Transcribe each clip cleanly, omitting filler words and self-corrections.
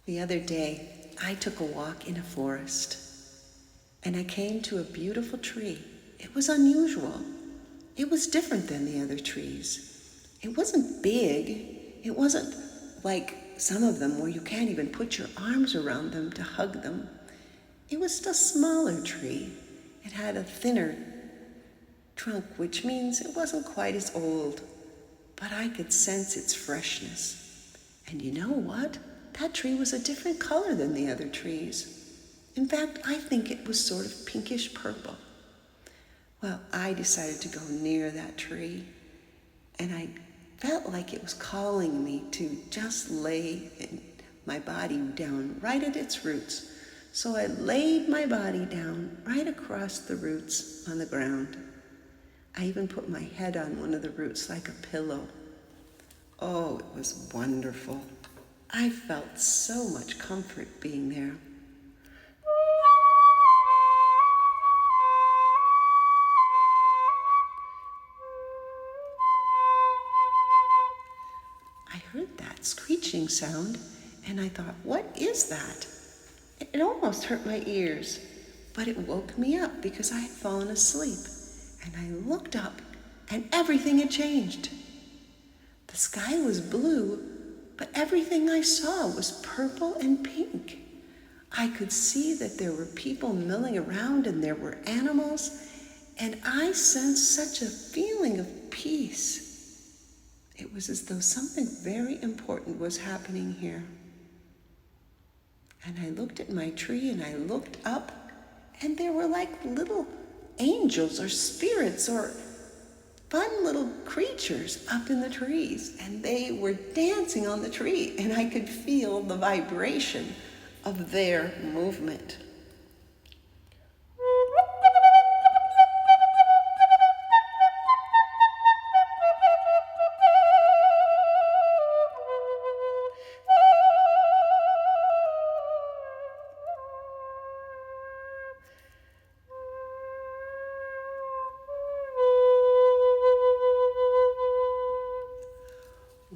The other day, I took a walk in a forest, and I came to a beautiful tree. It was unusual. It was different than the other trees. It wasn't big. It wasn't like some of them where you can't even put your arms around them to hug them. It was just a smaller tree. It had a thinner trunk, which means it wasn't quite as old, but I could sense its freshness. And you know what? That tree was a different color than the other trees. In fact, I think it was sort of pinkish purple. Well, I decided to go near that tree, and I felt like it was calling me to just lay my body down right at its roots. So I laid my body down right across the roots on the ground. I even put my head on one of the roots like a pillow. Oh, it was wonderful. I felt so much comfort being there. I heard that screeching sound, and I thought, what is that? It almost hurt my ears, but it woke me up because I had fallen asleep. And I looked up, and everything had changed. The sky was blue, but everything I saw was purple and pink. I could see that there were people milling around and there were animals, and I sensed such a feeling of peace. It was as though something very important was happening here. And I looked at my tree and I looked up, and there were like little angels or spirits or fun little creatures up in the trees, and they were dancing on the tree, and I could feel the vibration of their movement.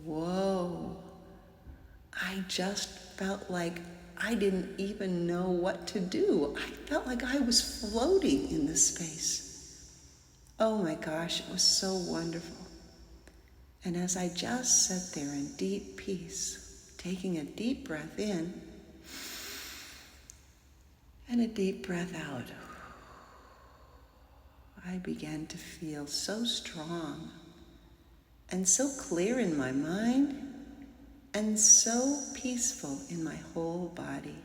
Whoa, I just felt like I didn't even know what to do. I felt like I was floating in this space. Oh my gosh, it was so wonderful. And as I just sat there in deep peace, taking a deep breath in and a deep breath out, I began to feel so strong and so clear in my mind and so peaceful in my whole body.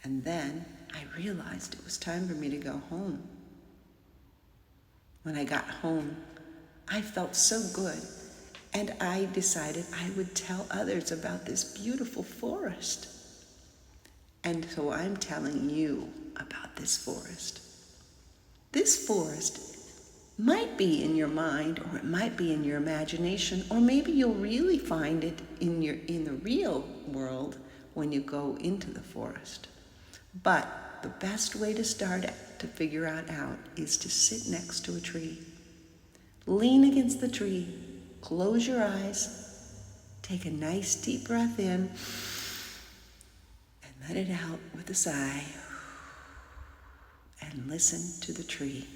And then I realized it was time for me to go home. When I got home, I felt so good, and I decided I would tell others about this beautiful forest. And so I'm telling you about this forest. This forest might be in your mind, or it might be in your imagination, or maybe you'll really find it in the real world when you go into the forest. But the best way to start to figure it out is to sit next to a tree. Lean against the tree, close your eyes, take a nice deep breath in, and let it out with a sigh, and listen to the tree.